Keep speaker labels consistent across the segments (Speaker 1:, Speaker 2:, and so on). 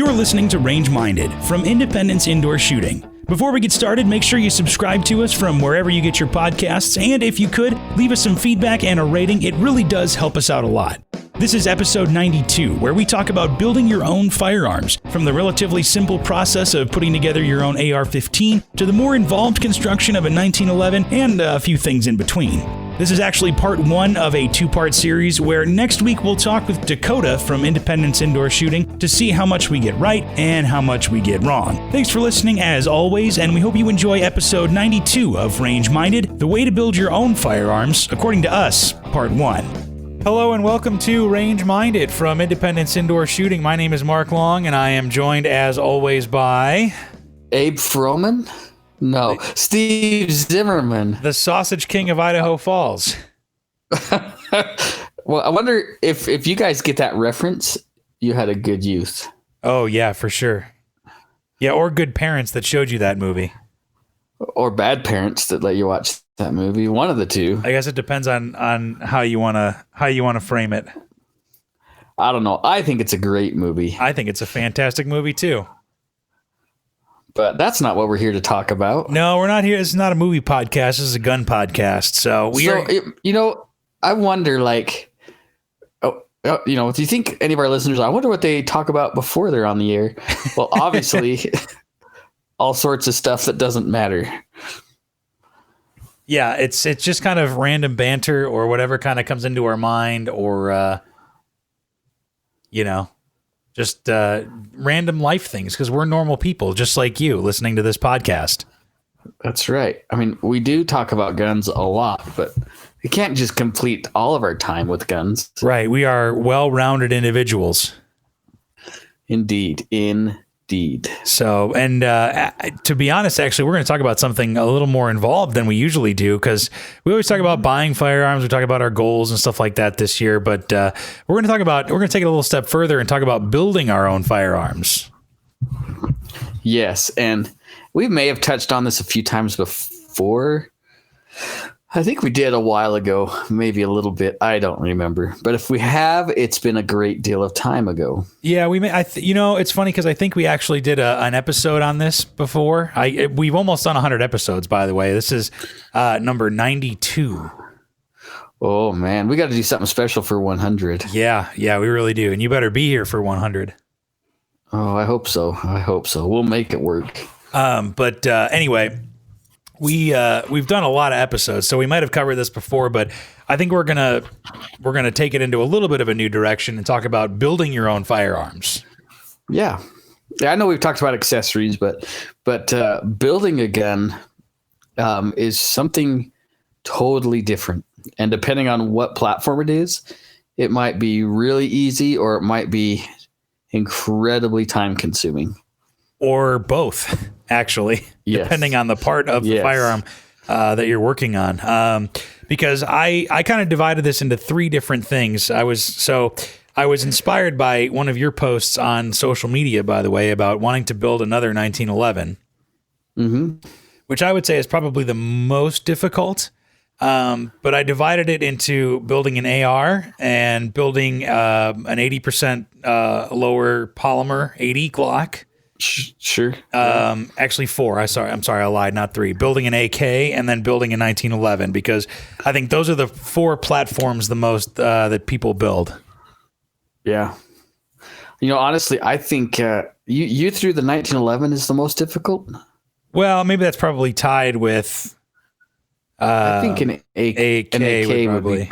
Speaker 1: You're listening to Range Minded from Independence Indoor Shooting. Before we get started, make sure you subscribe to us from wherever you get your podcasts, and if you could, leave us some feedback and a rating. It really does help us out a lot. This is episode 92, where we talk about building your own firearms, from the relatively simple process of putting together your own AR-15 to the more involved construction of a 1911 and a few things in between. This is actually part one of a two-part series where next week we'll talk with Dakota from Independence Indoor Shooting to see how much we get right and how much we get wrong. Thanks for listening as always, and we hope you enjoy episode 92 of Range Minded, the way to build your own firearms, according to us, part one. Hello and welcome to Range Minded from Independence Indoor Shooting. My name is Mark Long, and I am joined as always by...
Speaker 2: Abe Froman? No, Steve Zimmerman.
Speaker 1: The Sausage King of Idaho Falls.
Speaker 2: Well, I wonder if you guys get that reference, you had a good youth.
Speaker 1: Oh, yeah, for sure. Yeah, or good parents that showed you that movie.
Speaker 2: Or bad parents that let you watch that movie. One of the two.
Speaker 1: I guess it depends on how you wanna frame it.
Speaker 2: I don't know. I think it's a great movie.
Speaker 1: I think it's a fantastic movie too.
Speaker 2: But that's not what we're here to talk about.
Speaker 1: No, we're not here. This is not a movie podcast. This is a gun podcast. So
Speaker 2: I wonder, if you think any of our listeners, I wonder what they talk about before they're on the air. Well, obviously, all sorts of stuff that doesn't matter.
Speaker 1: Yeah, it's just kind of random banter or whatever kind of comes into our mind, or just random life things, because we're normal people just like you listening to this podcast.
Speaker 2: That's right. I mean, we do talk about guns a lot, but we can't just complete all of our time with guns.
Speaker 1: Right. We are well-rounded individuals.
Speaker 2: Indeed. So,
Speaker 1: and to be honest, actually, we're going to talk about something a little more involved than we usually do, because we always talk about buying firearms. We talk about our goals and stuff like that this year, but we're going to take it a little step further and talk about building our own firearms.
Speaker 2: Yes, and we may have touched on this a few times before. I think we did a while ago, maybe a little bit. I don't remember. But if we have, it's been a great deal of time ago.
Speaker 1: Yeah, we may. It's funny because I think we actually did an episode on this before. We've almost done 100 episodes, by the way. This is number 92.
Speaker 2: Oh, man. We got to do something special for 100.
Speaker 1: Yeah, we really do. And you better be here for 100.
Speaker 2: Oh, I hope so. We'll make it work.
Speaker 1: But anyway... We've done a lot of episodes, so we might have covered this before, but I think we're gonna take it into a little bit of a new direction and talk about building your own firearms.
Speaker 2: Yeah, I know we've talked about accessories, but building a gun is something totally different, and depending on what platform it is, it might be really easy or it might be incredibly time consuming.
Speaker 1: Or both, actually, yes. Depending on the part of the firearm that you're working on. Because I kind of divided this into three different things. I was inspired by one of your posts on social media, by the way, about wanting to build another 1911, which I would say is probably the most difficult. But I divided it into building an AR and building an 80% lower polymer 80 Glock.
Speaker 2: Sure.
Speaker 1: Actually 4. I'm sorry, I lied. Not 3. Building an AK and then building a 1911, because I think those are the 4 platforms the most that people build.
Speaker 2: Yeah. Honestly, I think you threw the 1911 is the most difficult.
Speaker 1: Well, maybe that's probably tied with.
Speaker 2: I think an AK would be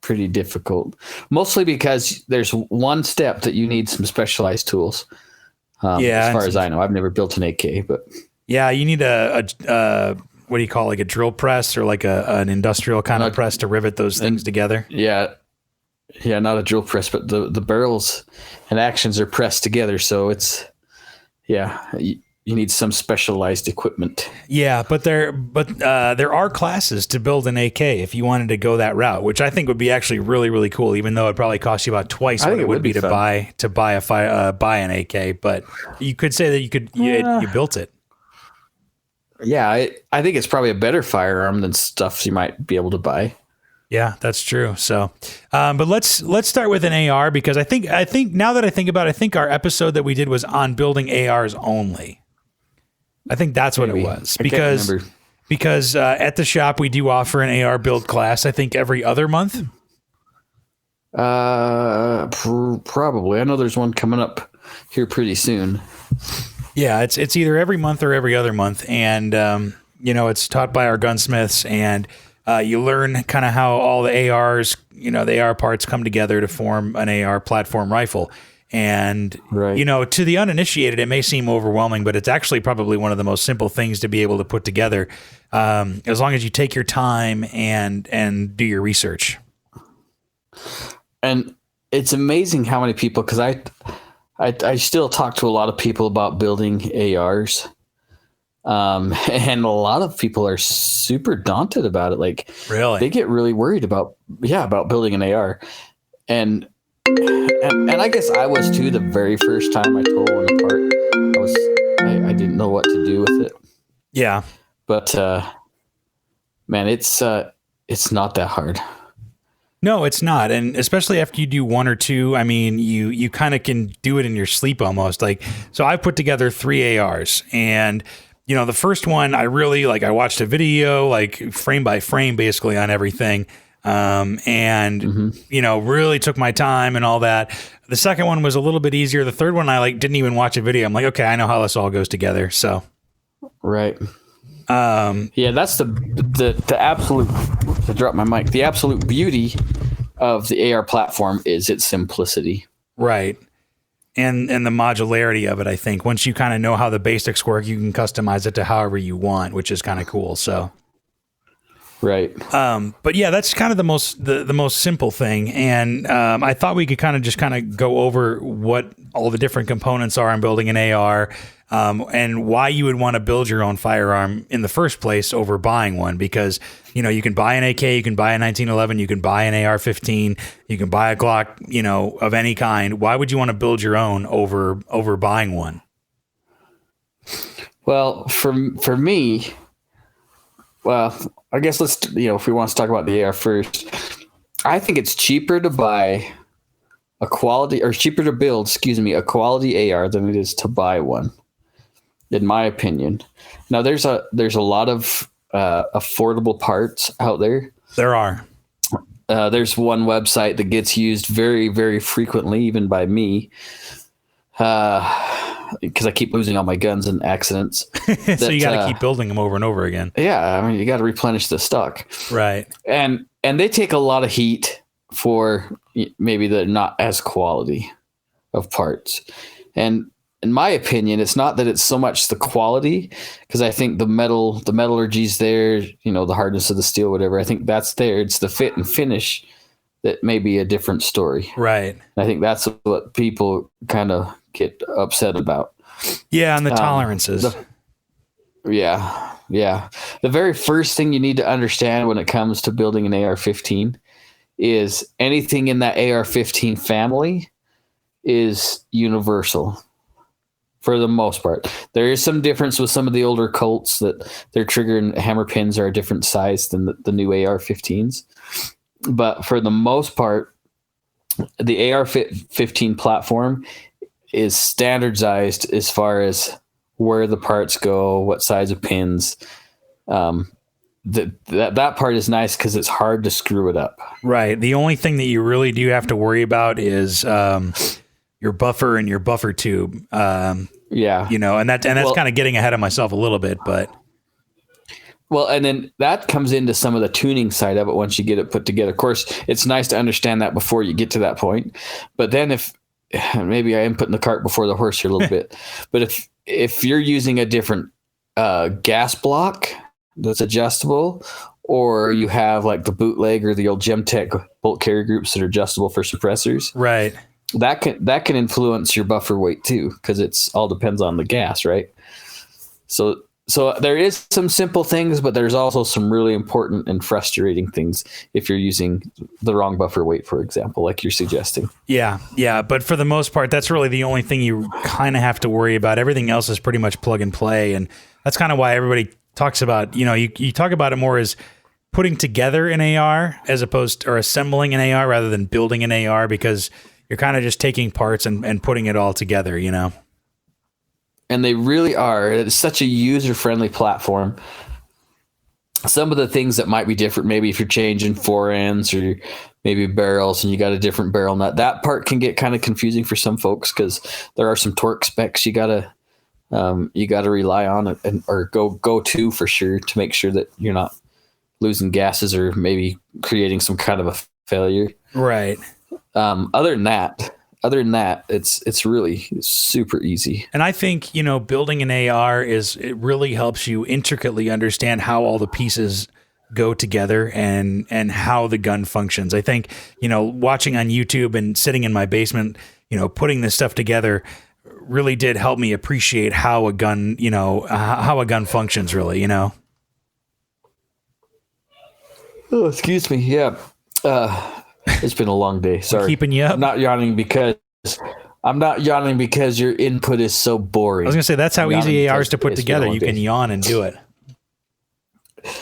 Speaker 2: pretty difficult, mostly because there's one step that you need some specialized tools. As far as I know, I've never built an AK, but
Speaker 1: yeah, you need a what do you call, like a drill press or like an industrial kind of press to rivet those things together.
Speaker 2: Yeah, not a drill press, but the barrels and actions are pressed together, so it's you need some specialized equipment.
Speaker 1: Yeah, but there are classes to build an AK if you wanted to go that route, which I think would be actually really, really cool, even though it'd probably cost you about twice what it would be to buy an AK. But you could say that you built it.
Speaker 2: Yeah, I think it's probably a better firearm than stuff you might be able to buy.
Speaker 1: Yeah, that's true. So, but let's start with an AR, because I think now that I think about it, I think our episode that we did was on building ARs only. I think that's what it was, because at the shop we do offer an AR build class. I think every other month.
Speaker 2: Probably. I know there's one coming up here pretty soon.
Speaker 1: Yeah, it's either every month or every other month, and it's taught by our gunsmiths, and you learn kind of how all the ARs, the AR parts come together to form an AR platform rifle. And, to the uninitiated, it may seem overwhelming, but it's actually probably one of the most simple things to be able to put together, as long as you take your time and do your research. And
Speaker 2: it's amazing how many people, because I still talk to a lot of people about building ARs. And a lot of people are super daunted about it. Like,
Speaker 1: really,
Speaker 2: they get really worried about building an AR. And I guess I was too. The very first time I tore one apart, I didn't know what to do with it.
Speaker 1: Yeah.
Speaker 2: But, man, it's not that hard.
Speaker 1: No, it's not. And especially after you do one or two, I mean, you kind of can do it in your sleep almost. Like, so I put together 3 ARs, and the first one I really I watched a video, like frame by frame, basically on everything. Really took my time and all that. The second one was a little bit easier. The third one, I didn't even watch a video. I'm like, okay, I know how this all goes together. So,
Speaker 2: right. That's the absolute, to drop my mic, the absolute beauty of the AR platform is its simplicity.
Speaker 1: Right. And the modularity of it, I think. Once you kind of know how the basics work, you can customize it to however you want, which is kind of cool. So,
Speaker 2: right.
Speaker 1: But yeah, that's kind of the most simple thing. And I thought we could kind of go over what all the different components are in building an AR, and why you would want to build your own firearm in the first place over buying one, because you can buy an AK, you can buy a 1911, you can buy an AR-15, you can buy a Glock, of any kind. Why would you want to build your own over buying one?
Speaker 2: Well, for me, I guess let's, if we want to talk about the AR first, I think it's cheaper to buy a quality AR than it is to buy one, in my opinion. Now there's a lot of affordable parts out there.
Speaker 1: There are.
Speaker 2: There's one website that gets used very, very frequently, even by me, because I keep losing all my guns in accidents.
Speaker 1: So you got to keep building them over and over again.
Speaker 2: Yeah, I mean, you got to replenish the stock.
Speaker 1: Right.
Speaker 2: And they take a lot of heat for maybe the not as quality of parts. And in my opinion, it's not that it's so much the quality, because I think the metallurgy's there, the hardness of the steel, whatever. I think that's there. It's the fit and finish that may be a different story.
Speaker 1: Right.
Speaker 2: I think that's what people kind of get upset about.
Speaker 1: Yeah, and the tolerances.
Speaker 2: Yeah. The very first thing you need to understand when it comes to building an AR-15 is anything in that AR-15 family is universal for the most part. There is some difference with some of the older Colts that their trigger and hammer pins are a different size than the new AR-15s. But for the most part, the AR-15 platform is standardized as far as where the parts go, what size of pins. That part is nice because it's hard to screw it up.
Speaker 1: Right. The only thing that you really do have to worry about is your buffer and your buffer tube. And that's kind of getting ahead of myself a little bit, but.
Speaker 2: Well, and then that comes into some of the tuning side of it once you get it put together. Of course, it's nice to understand that before you get to that point. But then maybe I am putting the cart before the horse here a little bit, but if you're using a different gas block that's adjustable, or you have like the bootleg or the old Gemtech bolt carrier groups that are adjustable for suppressors,
Speaker 1: right?
Speaker 2: That can influence your buffer weight too, because it's all depends on the gas, right? So there is some simple things, but there's also some really important and frustrating things if you're using the wrong buffer weight, for example, like you're suggesting. Yeah.
Speaker 1: But for the most part, that's really the only thing you kind of have to worry about. Everything else is pretty much plug and play. And that's kind of why everybody talks about, you talk about it more as putting together an AR as opposed to, or assembling an AR rather than building an AR, because you're kind of just taking parts and putting it all together, you know?
Speaker 2: And they really are. It's such a user-friendly platform. Some of the things that might be different, maybe if you're changing fore ends or maybe barrels and you got a different barrel nut, that part can get kind of confusing for some folks because there are some torque specs you gotta rely on or go to for sure to make sure that you're not losing gases or maybe creating some kind of a failure.
Speaker 1: Right.
Speaker 2: Other than that, it's really super easy.
Speaker 1: And I think, building an AR it really helps you intricately understand how all the pieces go together and how the gun functions. I think, watching on YouTube and sitting in my basement, putting this stuff together really did help me appreciate how a gun, how a gun functions really,
Speaker 2: Oh, excuse me. Yeah. It's been a long day. Sorry.
Speaker 1: Keeping you up?
Speaker 2: I'm not yawning because your input is so boring.
Speaker 1: I was going to say, that's how easy AR is to put together. You can yawn and do it.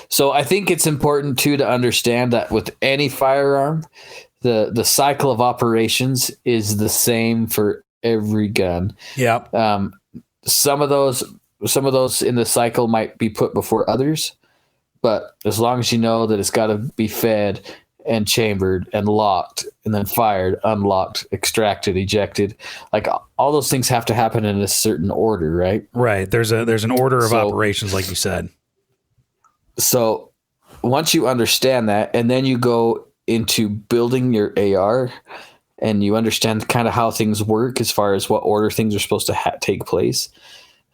Speaker 2: So I think it's important too to understand that with any firearm, the cycle of operations is the same for every gun.
Speaker 1: Yeah.
Speaker 2: Some of those in the cycle might be put before others, but as long as you know that it's got to be fed and chambered and locked and then fired, unlocked, extracted, ejected, like all those things have to happen in a certain order, right?
Speaker 1: Right. There's an order of operations, like you said.
Speaker 2: So once you understand that, and then you go into building your AR and you understand kind of how things work as far as what order things are supposed to take place,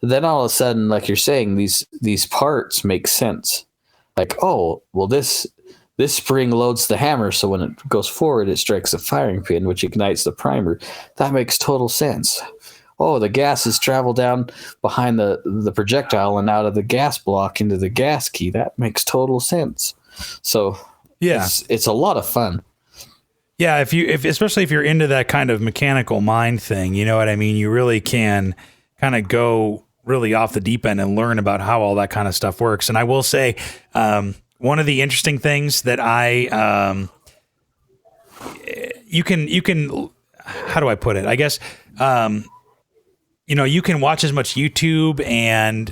Speaker 2: then all of a sudden, like you're saying, these parts make sense. Like, oh, well, this spring loads the hammer, so when it goes forward, it strikes a firing pin, which ignites the primer. That makes total sense. Oh, the gases travel down behind the projectile and out of the gas block into the gas key. That makes total sense. So yeah, it's a lot of fun.
Speaker 1: Yeah, especially if you're into that kind of mechanical mind thing, you know what I mean? You really can kind of go really off the deep end and learn about how all that kind of stuff works. And I will say, one of the interesting things that you can, how do I put it? I guess, you can watch as much YouTube and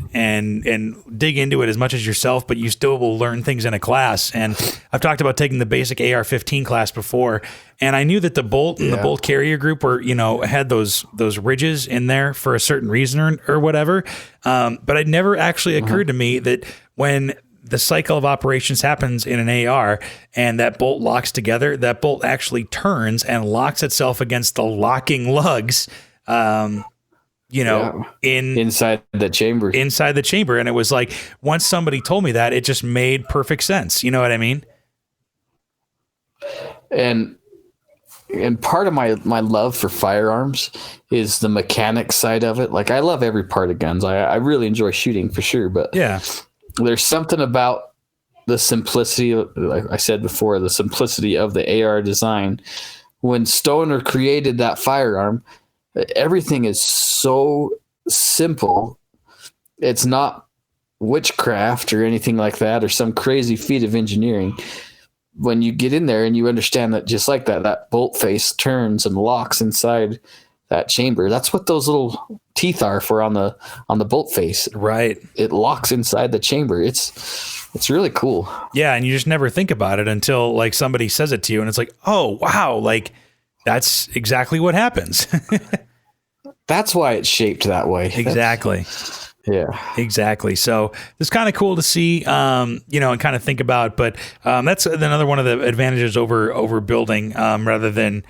Speaker 1: dig into it as much as yourself, but you still will learn things in a class. And I've talked about taking the basic AR-15 class before, and I knew that the bolt and the bolt carrier group were, had those ridges in there for a certain reason or whatever. But it never actually occurred to me that when the cycle of operations happens in an AR and that bolt locks together, that bolt actually turns and locks itself against the locking lugs, inside the chamber. And it was like, once somebody told me that, it just made perfect sense. You know what I mean?
Speaker 2: And part of my love for firearms is the mechanics side of it. Like, I love every part of guns. I really enjoy shooting for sure, but yeah, there's something about the simplicity, like I said before, the simplicity of the AR design. When Stoner created that firearm, everything is so simple. It's not witchcraft or anything like that, or some crazy feat of engineering. When you get in there and you understand that just like that bolt face turns and locks inside that chamber. That's what those little teeth are for on the bolt face.
Speaker 1: Right.
Speaker 2: It locks inside the chamber. It's really cool.
Speaker 1: Yeah, and you just never think about it until like somebody says it to you and it's like, "Oh, wow, like that's exactly what happens."
Speaker 2: That's why it's shaped that way.
Speaker 1: Exactly.
Speaker 2: Yeah,
Speaker 1: exactly. So it's kind of cool to see, and kind of think about, but that's another one of the advantages over building, rather than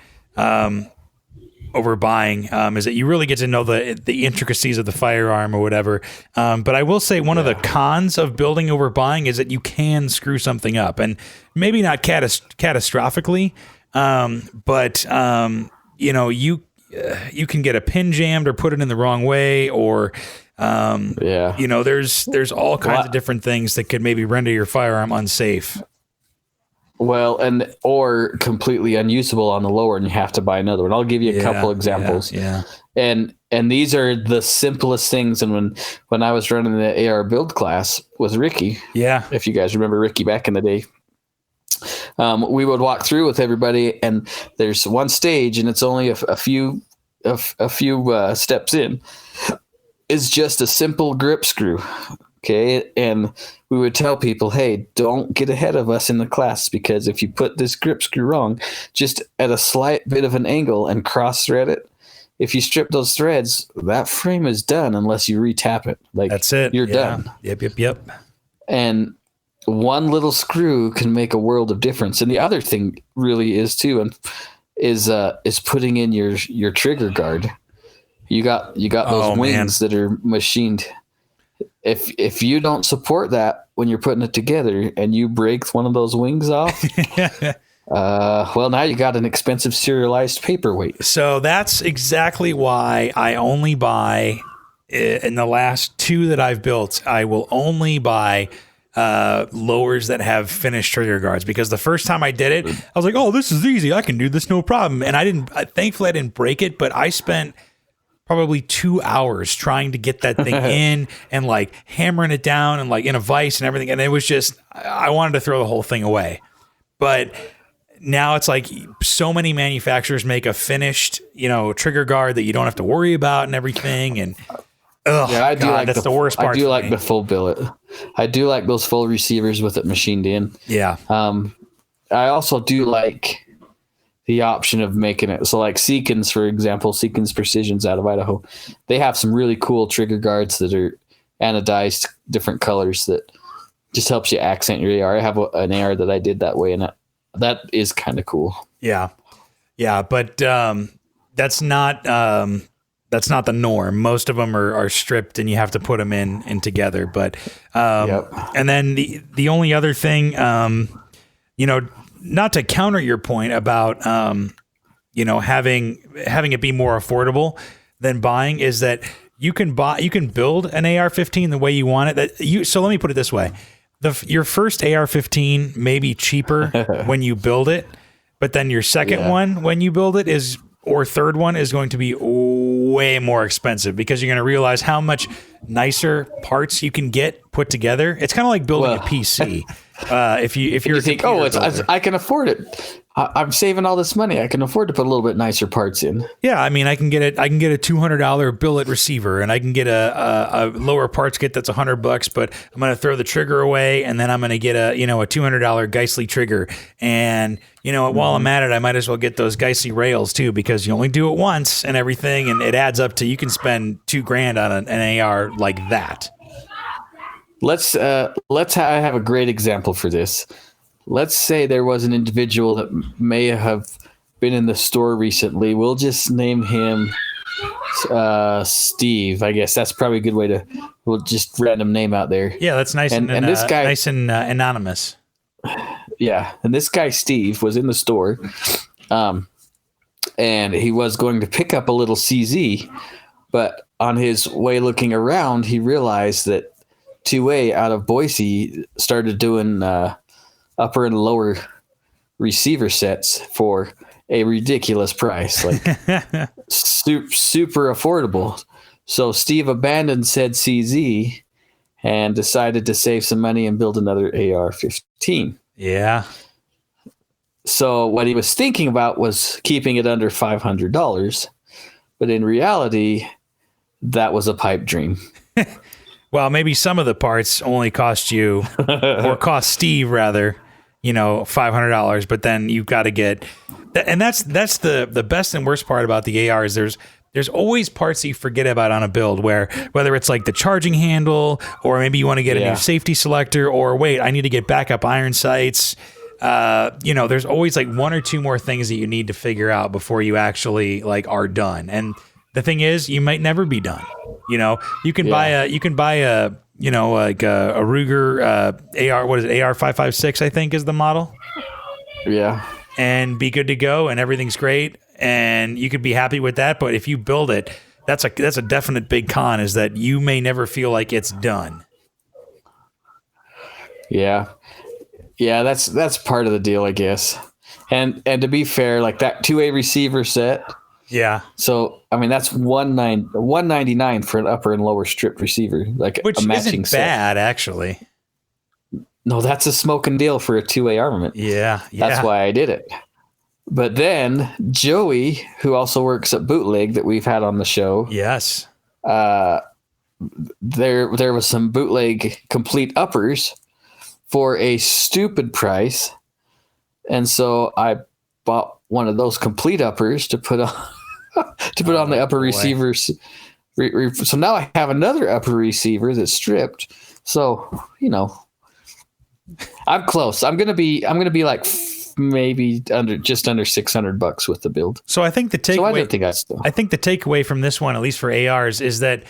Speaker 1: over buying, is that you really get to know the intricacies of the firearm or whatever. But I will say one of the cons of building over buying is that you can screw something up, and maybe not catastrophically, but you can get a pin jammed or put it in the wrong way, or there's all kinds of different things that could maybe render your firearm unsafe.
Speaker 2: Well, or completely unusable on the lower, and you have to buy another one. I'll give you a couple examples.
Speaker 1: Yeah.
Speaker 2: And these are the simplest things. And when I was running the AR build class with Ricky, if you guys remember Ricky back in the day, we would walk through with everybody, and there's one stage, and it's only a few steps in. It's just a simple grip screw. Okay. And we would tell people, hey, don't get ahead of us in the class, because if you put this grip screw wrong, just at a slight bit of an angle and cross thread it, if you strip those threads, that frame is done unless you retap it. Like,
Speaker 1: that's it.
Speaker 2: You're done.
Speaker 1: Yep.
Speaker 2: And one little screw can make a world of difference. And the other thing really is too, and is putting in your trigger guard. You got those wings that are machined. If you don't support that when you're putting it together and you break one of those wings off, well, now you got an expensive serialized paperweight.
Speaker 1: So that's exactly why I only buy, in the last 2 that I've built, I will only buy lowers that have finished trigger guards, because the first time I did it, I was like, oh, this is easy. I can do this, no problem. And thankfully I didn't break it, but I spent probably 2 hours trying to get that thing in and like hammering it down and like in a vise and everything. And it was just, I wanted to throw the whole thing away. But now it's like so many manufacturers make a finished, trigger guard that you don't have to worry about and everything. And that's the worst part.
Speaker 2: I do like the full billet. I do like those full receivers with it machined in.
Speaker 1: Yeah.
Speaker 2: I also do like the option of making it. So like Seekins, for example, Seekins Precisions out of Idaho, they have some really cool trigger guards that are anodized different colors that just helps you accent your AR. I have an AR that I did that way, and that is kind of cool.
Speaker 1: Yeah. Yeah. But that's not the norm. Most of them are stripped and you have to put them in together. But, and then the only other thing, not to counter your point about, having it be more affordable than buying, is that you can build an AR-15 the way you want it. So let me put it this way. Your first AR-15 may be cheaper when you build it, but then your second one, when you build it or third one, is going to be way more expensive, because you're going to realize how much nicer parts you can get put together. It's kind of like building a PC. If you
Speaker 2: think, I can afford it. I'm saving all this money. I can afford to put a little bit nicer parts in.
Speaker 1: Yeah, I mean, I can get a $200 billet receiver, and I can get a lower parts kit that's $100, but I'm going to throw the trigger away, and then I'm going to get a $200 Geissele trigger. And while I'm at it, I might as well get those Geissele rails too, because you only do it once and everything, and it adds up to, you can spend $2,000 on an AR like that.
Speaker 2: I have a great example for this. Let's say there was an individual that may have been in the store recently. We'll just name him Steve. I guess that's probably a good way to. We'll just random name out there.
Speaker 1: Yeah, that's nice. And this guy, nice and anonymous.
Speaker 2: Yeah, and this guy Steve was in the store, and he was going to pick up a little CZ, but on his way looking around, he realized that 2A out of Boise started doing upper and lower receiver sets for a ridiculous price, like super affordable. So Steve abandoned said CZ and decided to save some money and build another AR-15.
Speaker 1: Yeah.
Speaker 2: So what he was thinking about was keeping it under $500, but in reality, that was a pipe dream.
Speaker 1: Well, maybe some of the parts only cost you, or cost Steve rather, $500, but then you've got to get, and that's the best and worst part about the AR is there's always parts that you forget about on a build, whether it's like the charging handle, or maybe you want to get a new safety selector, or wait, I need to get backup iron sights. There's always like one or two more things that you need to figure out before you actually like are done. And the thing is, you might never be done. You can buy a like a Ruger AR, what is it, AR-556, I think is the model.
Speaker 2: Yeah.
Speaker 1: And be good to go, and everything's great, and you could be happy with that. But if you build it, that's a definite big con, is that you may never feel like it's done.
Speaker 2: Yeah. Yeah, that's part of the deal, I guess. And to be fair, like that 2A receiver set.
Speaker 1: Yeah.
Speaker 2: So I mean that's $199 for an upper and lower stripped receiver, like
Speaker 1: which
Speaker 2: a matching
Speaker 1: isn't bad actually.
Speaker 2: no, that's a smoking deal for a 2A armament.
Speaker 1: Yeah.
Speaker 2: That's why I did it. But then Joey, who also works at Bootleg that we've had on the show.
Speaker 1: Yes.
Speaker 2: There was some bootleg complete uppers for a stupid price. And so I bought one of those complete uppers to put on on the upper receivers. So now I have another upper receiver that's stripped. So, I'm close. I'm gonna be like maybe just under $600 with the build.
Speaker 1: So I think the takeaway.
Speaker 2: So I don't think
Speaker 1: I think the takeaway from this one, at least for ARs, is that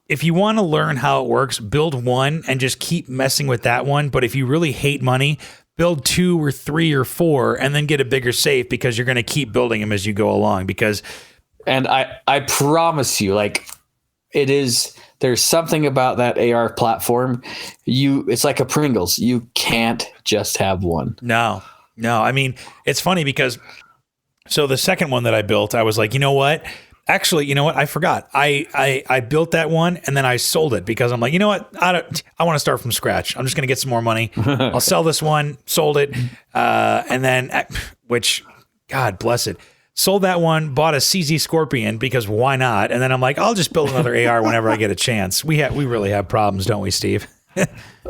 Speaker 1: if you want to learn how it works, build one and just keep messing with that one. But if you really hate money, build 2 or 3 or 4 and then get a bigger safe, because you're going to keep building them as you go along.
Speaker 2: And I promise you, like, there's something about that AR platform. It's like a Pringles. You can't just have one.
Speaker 1: No. I mean, it's funny because so the second one that I built, I was like, you know what? Actually, you know what? I forgot. I built that one and then I sold it because I'm like, you know what? I want to start from scratch. I'm just going to get some more money. I'll sell this one, sold it. And then, which, God bless it, sold that one, bought a CZ Scorpion because why not? And then I'm like, I'll just build another AR whenever I get a chance. We really have problems, don't we, Steve?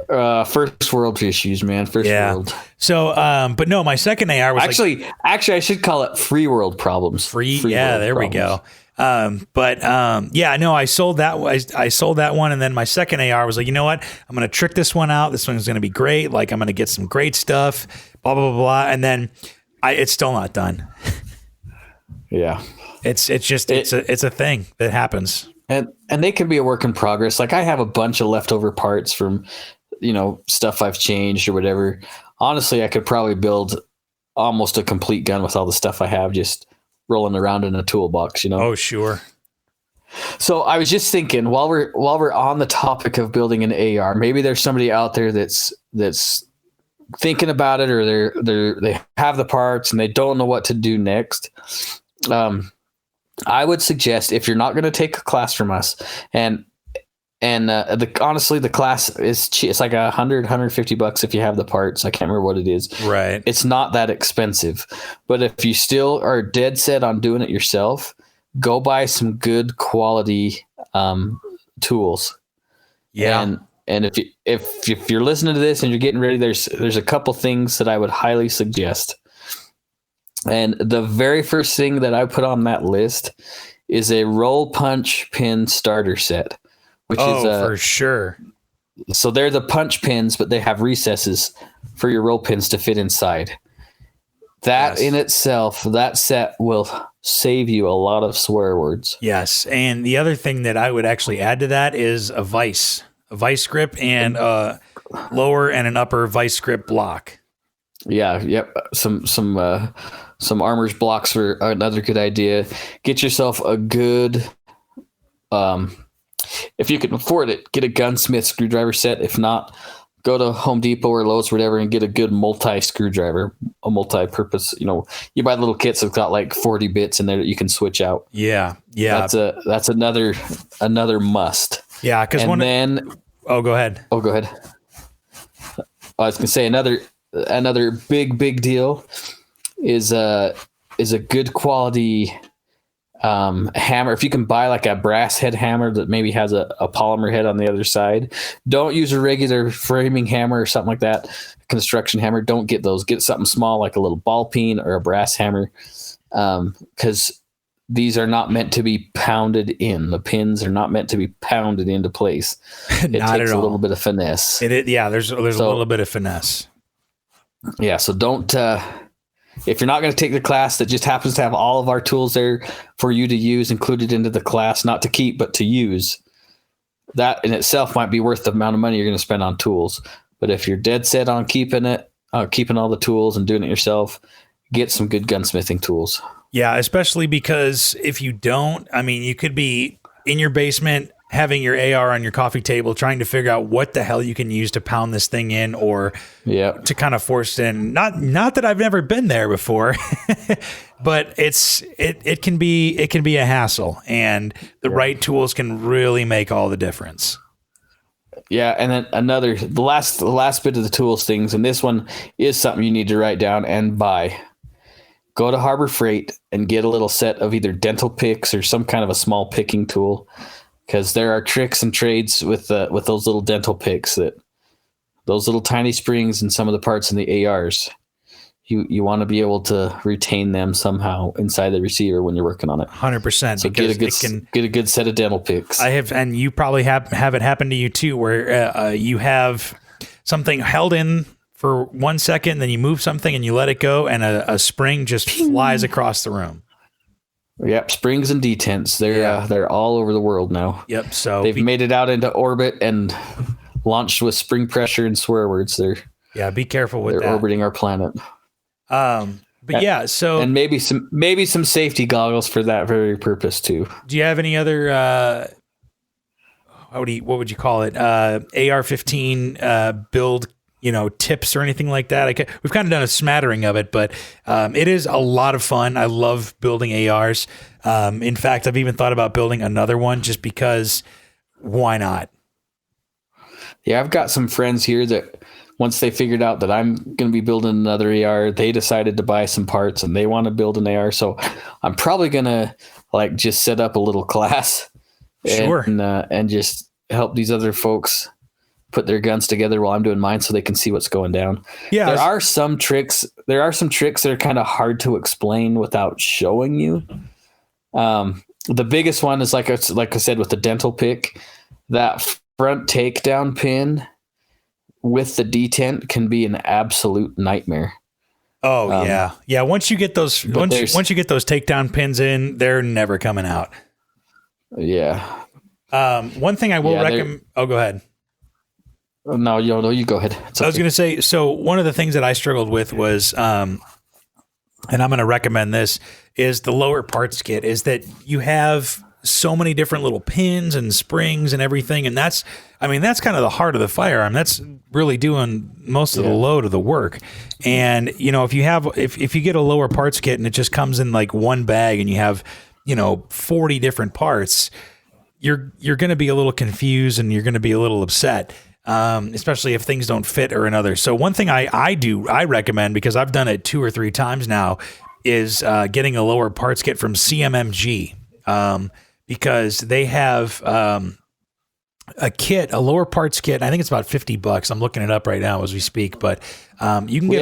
Speaker 2: First world issues, man. First world.
Speaker 1: So, but no, my second AR was
Speaker 2: actually, I should call it free world problems.
Speaker 1: Free yeah, there problems. We go. I sold that. I sold that one. And then my second AR was like, you know what? I'm going to trick this one out. This one's going to be great. Like, I'm going to get some great stuff, blah, blah, blah, blah. And then it's still not done.
Speaker 2: Yeah.
Speaker 1: It's a thing that happens.
Speaker 2: And they can be a work in progress. Like, I have a bunch of leftover parts from, stuff I've changed or whatever. Honestly, I could probably build almost a complete gun with all the stuff I have just rolling around in a toolbox,
Speaker 1: Oh, sure.
Speaker 2: So I was just thinking, while we're on the topic of building an AR, maybe there's somebody out there that's thinking about it, or they have the parts and they don't know what to do next. I would suggest, if you're not going to take a class from us, and honestly, the class is cheap. It's like $150 if you have the parts. I can't remember what it is.
Speaker 1: Right.
Speaker 2: It's not that expensive, but if you still are dead set on doing it yourself, go buy some good quality tools.
Speaker 1: Yeah.
Speaker 2: And if you're listening to this and you're getting ready, there's a couple things that I would highly suggest. And the very first thing that I put on that list is a roll punch pin starter set, which is
Speaker 1: for sure.
Speaker 2: So they're the punch pins, but they have recesses for your roll pins to fit inside. That in itself, that set will save you a lot of swear words.
Speaker 1: Yes. And the other thing that I would actually add to that is a vice grip and a lower and an upper vice grip block. Yeah.
Speaker 2: Yep. Some armor's blocks are another good idea. Get yourself a good, if you can afford it, get a gunsmith screwdriver set. If not, go to Home Depot or Lowe's, whatever, and get a good multi-screwdriver, a multi-purpose. You buy little kits that's got like 40 bits in there that you can switch out.
Speaker 1: Yeah.
Speaker 2: That's another must.
Speaker 1: Yeah, because go ahead.
Speaker 2: Oh, go ahead. I was gonna say another big deal is a good quality hammer. If you can buy like a brass head hammer that maybe has a polymer head on the other side, don't use a regular framing hammer or something like that. Construction hammer, don't get those. Get something small like a little ball peen or a brass hammer, because these are not meant to be pounded in. The pins are not meant to be pounded into place. It takes a little bit of finesse.
Speaker 1: There's a little bit of finesse.
Speaker 2: Yeah, so don't. If you're not going to take the class that just happens to have all of our tools there for you to use included into the class, not to keep, but to use, that in itself might be worth the amount of money you're going to spend on tools. But if you're dead set on keeping all the tools and doing it yourself, get some good gunsmithing tools.
Speaker 1: Yeah, especially because if you don't, you could be in your basement having your AR on your coffee table, trying to figure out what the hell you can use to pound this thing in, or to kind of force it in. Not that I've never been there before, but it can be a hassle, and the right tools can really make all the difference.
Speaker 2: Yeah, and then the last bit of the tools things, and this one is something you need to write down and buy. Go to Harbor Freight and get a little set of either dental picks or some kind of a small picking tool, because there are tricks and trades with those little dental picks, that those little tiny springs and some of the parts in the ARs. You want to be able to retain them somehow inside the receiver when you're working on it.
Speaker 1: 100%.
Speaker 2: So get a good set of dental picks.
Speaker 1: I have, and you probably have it happen to you too, where you have something held in for 1 second, then you move something and you let it go, and a spring just flies across the room.
Speaker 2: Yep, springs and detents. They're all over the world now.
Speaker 1: Yep. So
Speaker 2: they've made it out into orbit and launched with spring pressure and swear words.
Speaker 1: Be careful with that.
Speaker 2: They're orbiting our planet.
Speaker 1: So
Speaker 2: and maybe some safety goggles for that very purpose too.
Speaker 1: Do you have any other what would you call it? AR-15 build, tips or anything like that? We've kind of done a smattering of it, but it is a lot of fun. I love building ARs. In fact, I've even thought about building another one just because why not?
Speaker 2: Yeah, I've got some friends here that once they figured out that I'm going to be building another AR, they decided to buy some parts and they want to build an AR. So I'm probably going to just set up a little class and just help these other folks put their guns together while I'm doing mine so they can see what's going down. Yeah. There are some tricks that are kind of hard to explain without showing you. The biggest one is like I said, with the dental pick, that front takedown pin with the detent can be an absolute nightmare.
Speaker 1: Oh yeah. Once you get those once you get those takedown pins in, they're never coming out.
Speaker 2: Yeah.
Speaker 1: One thing I will recommend. Oh, go ahead.
Speaker 2: No, you go ahead.
Speaker 1: I was going to say, so one of the things that I struggled with was, and I'm going to recommend this, is the lower parts kit. Is that you have so many different little pins and springs and everything, and that's kind of the heart of the firearm. That's really doing most of the load of the work. And if you get a lower parts kit and it just comes in like one bag and you have 40 different parts, you're going to be a little confused and you're going to be a little upset. Especially if things don't fit or another. So one thing I recommend, because I've done it 2 or 3 times now, is getting a lower parts kit from CMMG, because they have a lower parts kit. I think it's about $50. I'm looking it up right now as we speak, but you can
Speaker 2: we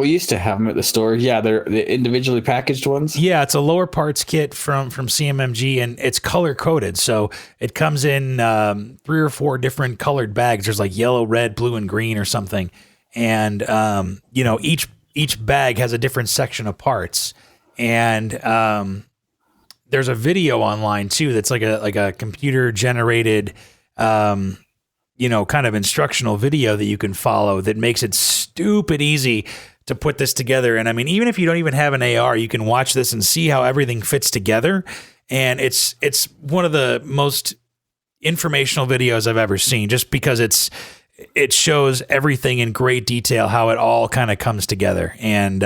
Speaker 2: used to have them at the store. Yeah, they're the individually packaged ones.
Speaker 1: Yeah, it's a lower parts kit from CMMG, and it's color coded. So it comes in 3 or 4 different colored bags. There's like yellow, red, blue, and green or something. And each bag has a different section of parts. And there's a video online too that's like a computer generated kind of instructional video that you can follow that makes it stupid easy to put this together. And I mean, even if you don't even have an AR, you can watch this and see how everything fits together. And it's one of the most informational videos I've ever seen, just because it shows everything in great detail, how it all kind of comes together. And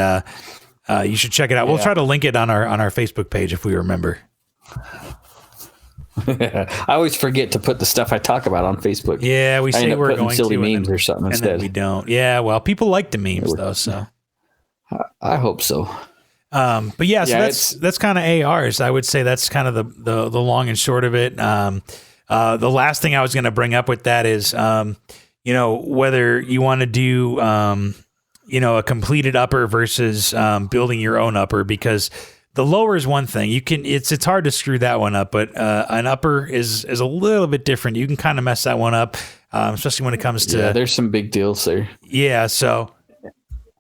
Speaker 1: you should check it out. We'll try to link it on our Facebook page if we remember.
Speaker 2: I always forget to put the stuff I talk about on Facebook.
Speaker 1: Yeah, we say we're going
Speaker 2: silly
Speaker 1: to
Speaker 2: memes or something instead.
Speaker 1: And then we don't. Yeah, well, people like the memes though, so
Speaker 2: I hope so.
Speaker 1: But yeah, so that's kind of ARs. I would say that's kind of the long and short of it. The last thing I was going to bring up with that is, whether you want to do, a completed upper versus building your own upper, because the lower is one thing. It's hard to screw that one up, but an upper is a little bit different. You can kind of mess that one up, especially when it comes to.
Speaker 2: Yeah, there's some big deals there.
Speaker 1: Yeah, so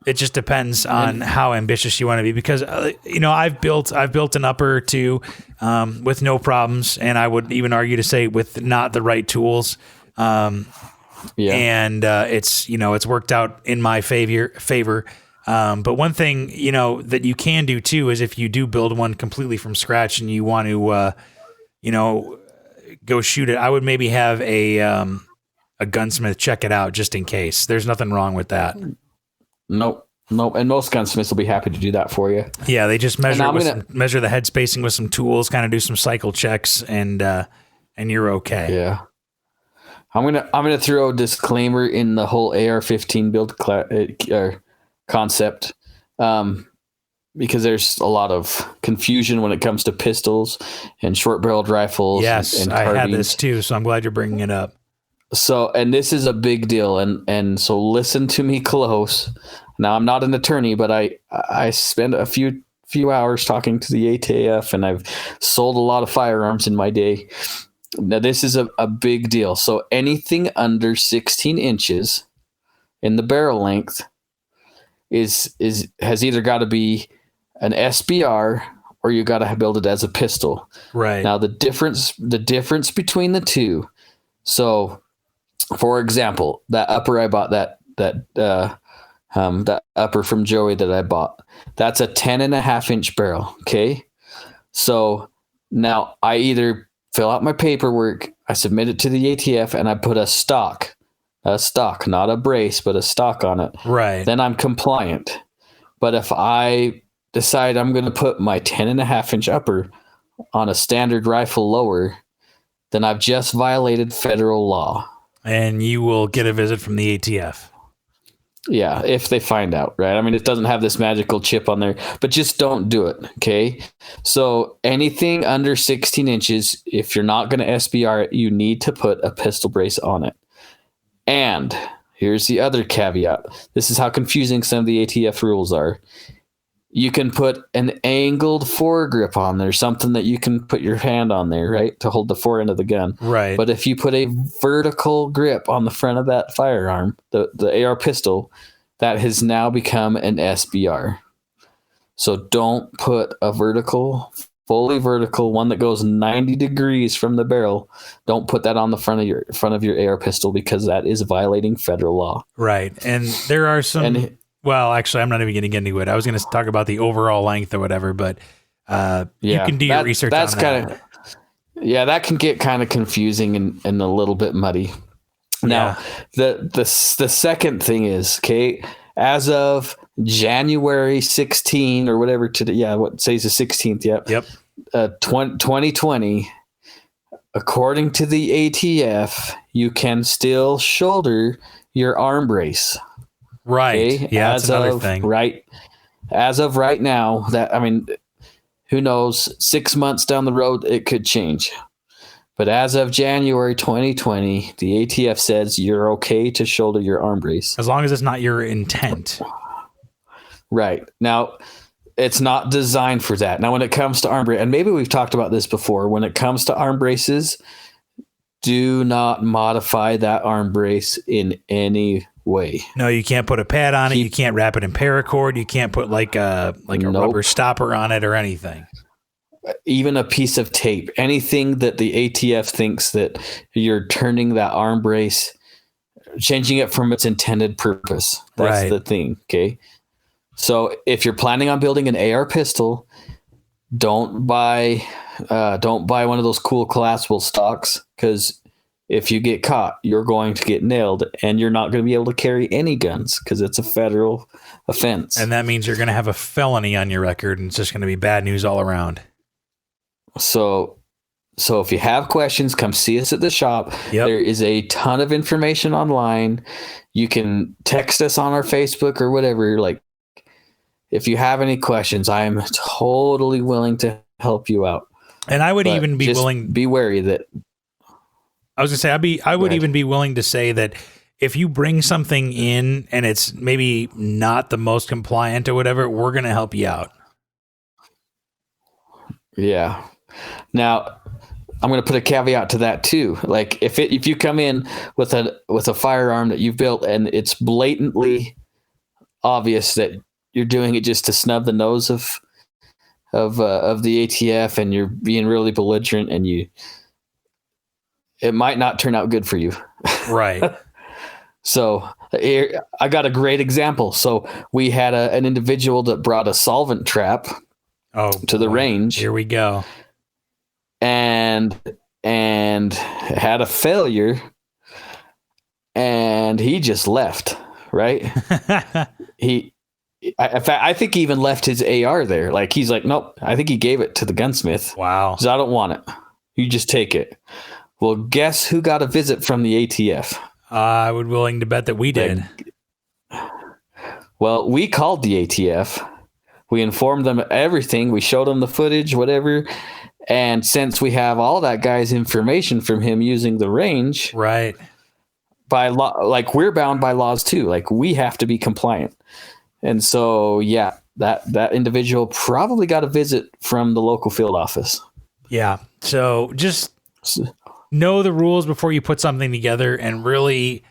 Speaker 1: it just depends on how ambitious you want to be, because I've built an upper too, with no problems, and I would even argue to say with not the right tools. And it's worked out in my favor. But one thing, that you can do too, is if you do build one completely from scratch and you want to, go shoot it, I would maybe have a gunsmith check it out just in case. There's nothing wrong with that. Nope. And most gunsmiths will be happy to do that for you. Yeah. They just measure the head spacing with some tools, kind of do some cycle checks, and you're okay.
Speaker 2: Yeah. I'm gonna throw a disclaimer in the whole AR-15 build concept, because there's a lot of confusion when it comes to pistols and short-barreled rifles.
Speaker 1: Yes,
Speaker 2: and
Speaker 1: I had
Speaker 2: carbines.
Speaker 1: this too, so I'm glad you're bringing it up.
Speaker 2: So, and this is a big deal, and so listen to me close. Now, I'm not an attorney, but I spend a few hours talking to the ATF, and I've sold a lot of firearms in my day. Now, this is a big deal. So anything under 16 inches in the barrel length has either got to be an SBR or you got to build it as a pistol.
Speaker 1: Right.
Speaker 2: Now, the difference between the two. So, for example, that upper I bought, that upper from Joey that I bought, that's a 10.5-inch barrel. Okay. So now I either fill out my paperwork, I submit it to the ATF, and I put a stock, not a brace, but a stock on it.
Speaker 1: Right.
Speaker 2: Then I'm compliant. But if I decide I'm going to put my 10.5-inch upper on a standard rifle lower, then I've just violated federal law.
Speaker 1: And you will get a visit from the ATF.
Speaker 2: Yeah, if they find out, right? I mean, it doesn't have this magical chip on there, but just don't do it, okay? So anything under 16 inches, if you're not going to SBR it, you need to put a pistol brace on it. And here's the other caveat. This is how confusing some of the ATF rules are. You can put an angled foregrip on there, something that you can put your hand on there, right, to hold the fore end of the gun.
Speaker 1: Right.
Speaker 2: But if you put a vertical grip on the front of that firearm, the AR pistol, that has now become an SBR. So don't put a fully vertical one that goes 90 degrees from the barrel. Don't put that on the front of your AR pistol, because that is violating federal law.
Speaker 1: Right. And there are some. Well, actually, I'm not even going to get into it. I was going to talk about the overall length or whatever, but you can do your research on that.
Speaker 2: Kind of, yeah, that can get kind of confusing and a little bit muddy. Now, the second thing is, okay, as of January 16 or whatever today, what says the 16th? Yep. 2020, according to the ATF, you can still shoulder your arm brace.
Speaker 1: Right.
Speaker 2: Okay?
Speaker 1: Yeah, that's another thing.
Speaker 2: Right. As of right now, who knows, 6 months down the road, it could change. But as of January 2020, the ATF says you're okay to shoulder your arm brace.
Speaker 1: As long as it's not your intent.
Speaker 2: Right. Now, it's not designed for that. Now, when it comes to arm brace, and maybe we've talked about this before, when it comes to arm braces, do not modify that arm brace in any way.
Speaker 1: No, you can't put a pad on it. You can't wrap it in paracord. You can't put like a rubber stopper on it or anything.
Speaker 2: Even a piece of tape, anything that the ATF thinks that you're turning that arm brace, changing it from its intended purpose. That's the thing. Okay. So if you're planning on building an AR pistol, don't buy one of those cool collapsible stocks, because if you get caught, you're going to get nailed, and you're not going to be able to carry any guns because it's a federal offense.
Speaker 1: And that means you're going to have a felony on your record, and it's just going to be bad news all around.
Speaker 2: So if you have questions, come see us at the shop. Yep. There is a ton of information online. You can text us on our Facebook or whatever. Like, if you have any questions, I am totally willing to help you out.
Speaker 1: And I would even be willing.
Speaker 2: Be wary that.
Speaker 1: I was gonna say I would even be willing to say that if you bring something in and it's maybe not the most compliant or whatever, we're gonna help you out.
Speaker 2: Yeah. Now, I'm going to put a caveat to that too. Like if you come in with a firearm that you've built and it's blatantly obvious that you're doing it just to snub the nose of the ATF, and you're being really belligerent, and it might not turn out good for you.
Speaker 1: Right.
Speaker 2: So here, I got a great example. So we had an individual that brought a solvent trap to the range.
Speaker 1: Here we go.
Speaker 2: And had a failure, and he just left, right? I think he even left his AR there. Like, he's like, nope, I think he gave it to the gunsmith.
Speaker 1: Wow.
Speaker 2: Because I don't want it. You just take it. Well, guess who got a visit from the ATF?
Speaker 1: I would willing to bet that we did.
Speaker 2: Well, we called the ATF. We informed them everything. We showed them the footage, whatever. And since we have all that guy's information from him using the range,
Speaker 1: right,
Speaker 2: by law, like we're bound by laws too. Like we have to be compliant. And so, yeah, that individual probably got a visit from the local field office.
Speaker 1: Yeah. So just know the rules before you put something together and really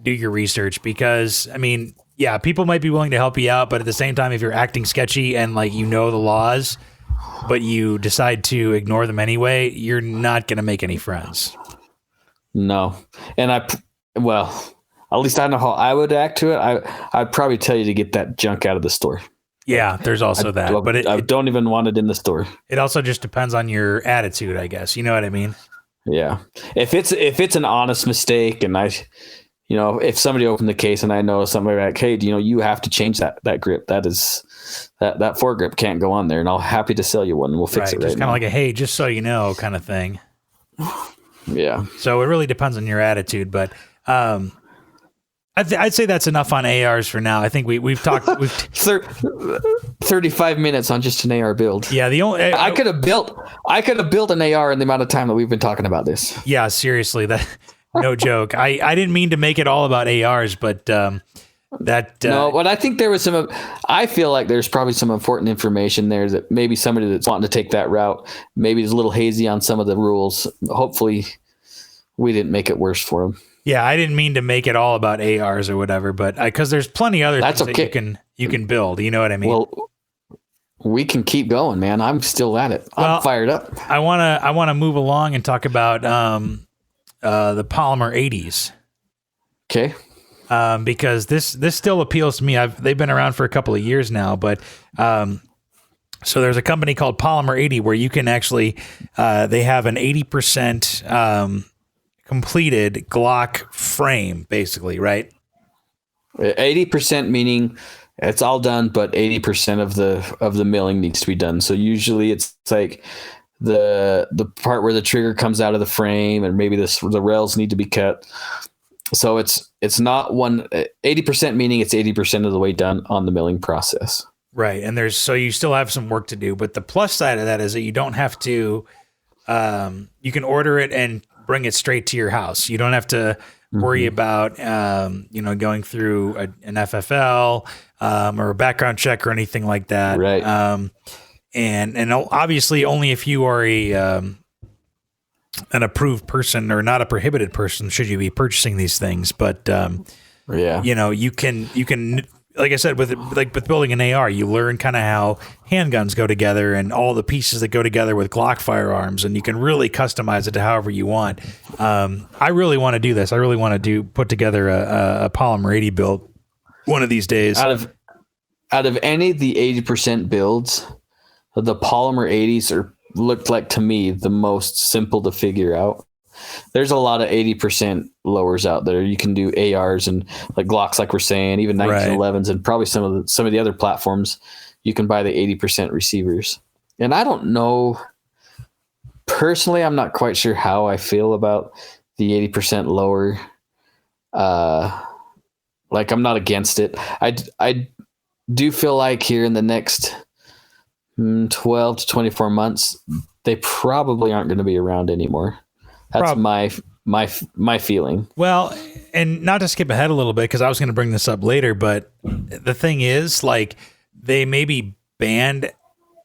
Speaker 1: do your research, because I mean, yeah, people might be willing to help you out, but at the same time, if you're acting sketchy and like the laws, but you decide to ignore them anyway, you're not going to make any friends.
Speaker 2: No. And at least I know how I would act to it. I'd probably tell you to get that junk out of the store.
Speaker 1: Yeah, there's also that. But
Speaker 2: I don't even want it in the store.
Speaker 1: It also just depends on your attitude, I guess. You know what I mean?
Speaker 2: Yeah. If it's an honest mistake, and if somebody opened the case and I know somebody like, hey, you have to change that grip. That foregrip can't go on there, and I'll happy to sell you one, and we'll fix it right now. Just
Speaker 1: kind of like a, hey, just so you know, kind of thing.
Speaker 2: Yeah.
Speaker 1: So it really depends on your attitude, but I'd say that's enough on ARs for now. I think we've talked
Speaker 2: 35 minutes on just an AR build.
Speaker 1: Yeah,
Speaker 2: I could have built an AR in the amount of time that we've been talking about this.
Speaker 1: Yeah, seriously, that no joke. I didn't mean to make it all about ARs, but no,
Speaker 2: but I think there was I feel like there's probably some important information there that maybe somebody that's wanting to take that route maybe is a little hazy on some of the rules. Hopefully we didn't make it worse for them.
Speaker 1: Yeah, I didn't mean to make it all about ARs or whatever, but because there's plenty other things that you can build. You know what I mean?
Speaker 2: Well, we can keep going, man. I'm still at it. I'm fired up.
Speaker 1: I wanna move along and talk about the Polymer 80s.
Speaker 2: Okay.
Speaker 1: Because this still appeals to me. They've been around for a couple of years now, but so there's a company called Polymer 80 where you can actually they have an 80% completed Glock frame, basically, right?
Speaker 2: 80% meaning it's all done, but 80% of the milling needs to be done. So usually it's like the part where the trigger comes out of the frame, and maybe the rails need to be cut. So it's not 80% meaning it's 80% of the way done on the milling process.
Speaker 1: Right. And so you still have some work to do, but the plus side of that is that you don't have to, you can order it and bring it straight to your house. You don't have to worry about, going through an FFL, or a background check or anything like that.
Speaker 2: Right.
Speaker 1: And obviously only if you are an approved person or not a prohibited person should you be purchasing these things. But, you can, like I said, with building an AR, you learn kind of how handguns go together and all the pieces that go together with Glock firearms, and you can really customize it to however you want. I really want to do this. I really want to put together a Polymer 80 build one of these days.
Speaker 2: Out of any of the 80% builds, the Polymer 80s looked like to me the most simple to figure out. There's a lot of 80% lowers out there. You can do ARs and like Glocks, like we're saying, even 1911s, and probably some of the other platforms. You can buy the 80% receivers. And I don't know, personally, I'm not quite sure how I feel about the 80% lower. Like I'm not against it. I do feel like here in the next 12 to 24 months, they probably aren't going to be around anymore. That's my feeling.
Speaker 1: Well, and not to skip ahead a little bit, because I was going to bring this up later, but the thing is, like, they may be banned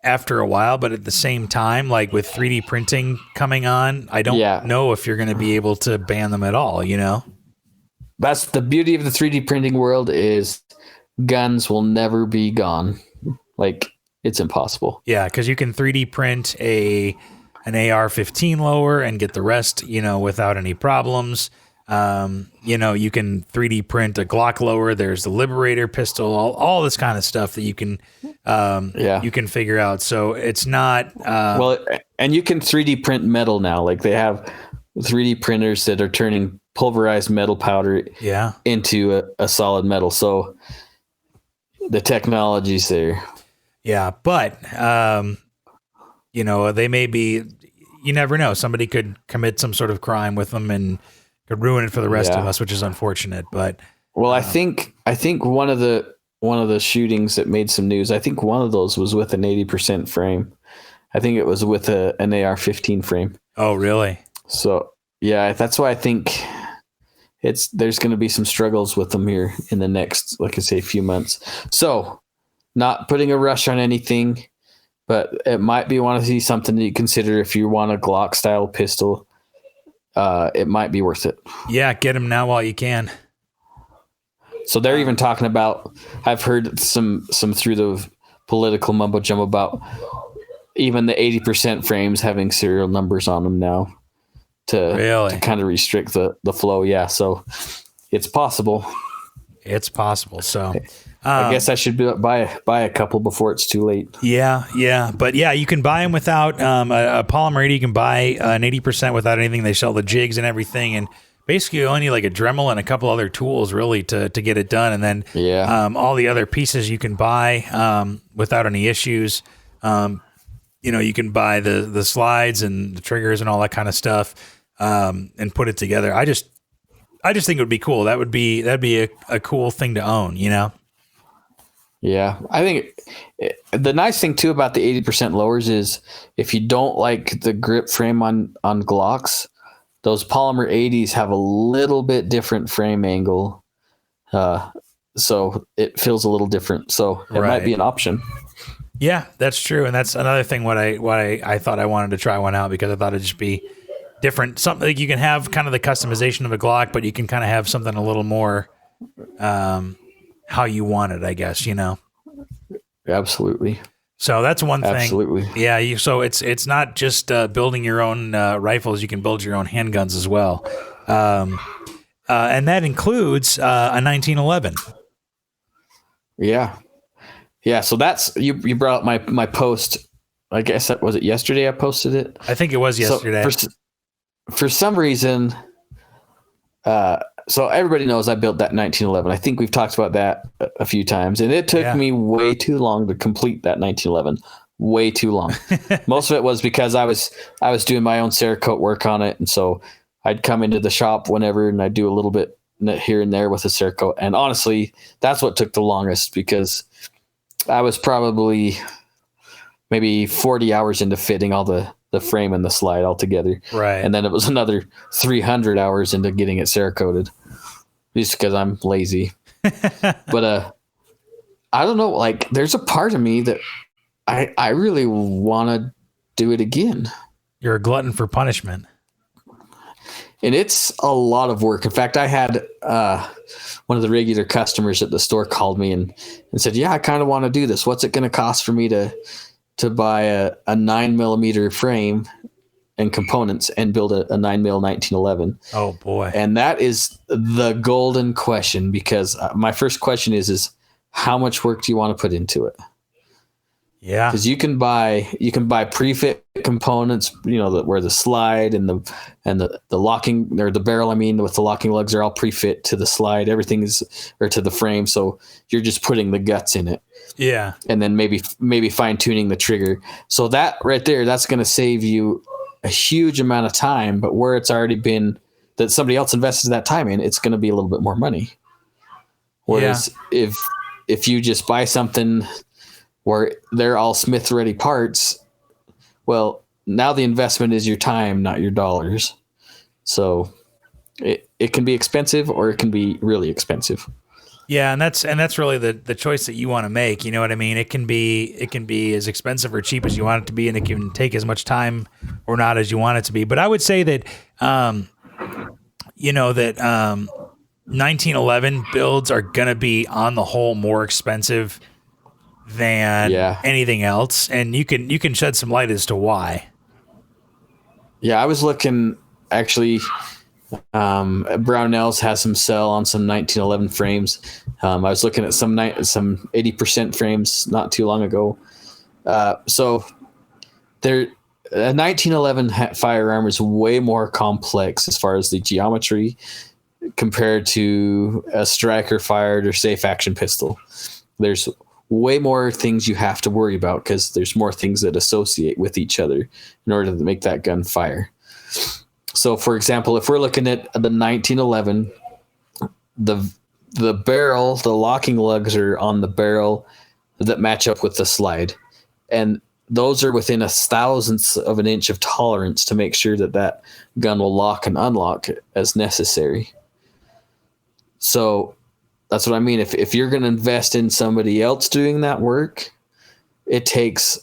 Speaker 1: after a while, but at the same time, like with 3D printing coming on, I don't know if you're going to be able to ban them at all, That's
Speaker 2: the beauty of the 3D printing world, is guns will never be gone. Like, it's impossible.
Speaker 1: Yeah, because you can 3D print an AR-15 lower and get the rest, without any problems. You can 3D print a Glock lower. There's the Liberator pistol, all this kind of stuff that you can, you can figure out. So it's not,
Speaker 2: and you can 3D print metal now. Like they have 3D printers that are turning pulverized metal powder into a solid metal. So the technology's there.
Speaker 1: Yeah. But, they may be, you never know. Somebody could commit some sort of crime with them and could ruin it for the rest of us, which is unfortunate. But
Speaker 2: well, I think one of the shootings that made some news, I think one of those was with an 80% frame. I think it was with an AR-15 frame.
Speaker 1: Oh, really?
Speaker 2: So yeah, that's why I think there's going to be some struggles with them here in the next, like I say, few months. So not putting a rush on anything, but it might be want to see something that you consider if you want a Glock style pistol. It might be worth it.
Speaker 1: Yeah, get them now while you can.
Speaker 2: So they're even talking about, I've heard some through the political mumbo jumbo about even the 80% frames having serial numbers on them now to kind of restrict the flow. Yeah. So it's possible.
Speaker 1: It's possible. So
Speaker 2: I guess I should buy a couple before it's too late.
Speaker 1: Yeah. But yeah, you can buy them without a Polymer 80. You can buy an 80% without anything. They sell the jigs and everything. And basically you only need like a Dremel and a couple other tools really to get it done. And then all the other pieces you can buy without any issues. You can buy the slides and the triggers and all that kind of stuff and put it together. I just think it would be cool. That'd be a cool thing to own,
Speaker 2: Yeah, I think the nice thing too about the 80% lowers is if you don't like the grip frame on Glocks, those Polymer 80s have a little bit different frame angle, so it feels a little different. So it might be an option.
Speaker 1: Yeah, that's true, and that's another thing. What I thought I wanted to try one out because I thought it'd just be different. Something like you can have kind of the customization of a Glock, but you can kind of have something a little more how you want it, I guess.
Speaker 2: Absolutely.
Speaker 1: So that's one thing.
Speaker 2: Absolutely.
Speaker 1: Yeah. So it's not just building your own rifles. You can build your own handguns as well, and that includes a 1911.
Speaker 2: Yeah. Yeah, so that's you brought up my post. I guess that was it yesterday I posted it.
Speaker 1: I think it was yesterday.
Speaker 2: So for some reason, so everybody knows I built that 1911. I think we've talked about that a few times, and it took me way too long to complete that 1911. Way too long. Most of it was because I was doing my own Cerakote work on it, and so I'd come into the shop whenever, and I'd do a little bit here and there with the Cerakote. And honestly, that's what took the longest because I was probably maybe 40 hours into fitting all the frame and the slide all together.
Speaker 1: Right.
Speaker 2: And then it was another 300 hours into getting it Cerakoted just because I'm lazy. But I don't know, like there's a part of me that I really want to do it again.
Speaker 1: You're a glutton for punishment.
Speaker 2: And it's a lot of work. In fact, I had one of the regular customers at the store called me and said, yeah, I kind of want to do this. What's it going to cost for me to buy a 9mm frame and components and build a 9mm 1911?
Speaker 1: Oh, boy.
Speaker 2: And that is the golden question because my first question is how much work do you want to put into it?
Speaker 1: Yeah,
Speaker 2: because you can buy pre-fit components, where the slide and the locking or the barrel, with the locking lugs are all pre-fit to the slide. Everything is or to the frame, so you're just putting the guts in it.
Speaker 1: Yeah,
Speaker 2: and then maybe fine tuning the trigger. So that right there, that's going to save you a huge amount of time. But where it's already been that somebody else invested that time in, it's going to be a little bit more money. Whereas if you just buy something where they're all Smith ready parts, well, now the investment is your time, not your dollars. So it can be expensive or it can be really expensive.
Speaker 1: Yeah, and that's really the choice that you want to make. You know what I mean? It can be as expensive or cheap as you want it to be, and it can take as much time or not as you want it to be. But I would say that 1911 builds are gonna be on the whole more expensive than anything else, and you can shed some light as to why.
Speaker 2: Yeah, I was looking actually. Brownells has some sell on some 1911 frames. I was looking at some 80% frames not too long ago. So there, a 1911 firearm is way more complex as far as the geometry compared to a striker fired or safe action pistol. There's way more things you have to worry about because there's more things that associate with each other in order to make that gun fire. So, for example, if we're looking at the 1911, the barrel, the locking lugs are on the barrel that match up with the slide. And those are within 1/1000th of an inch of tolerance to make sure that that gun will lock and unlock as necessary. So that's what I mean. If you're going to invest in somebody else doing that work, it takes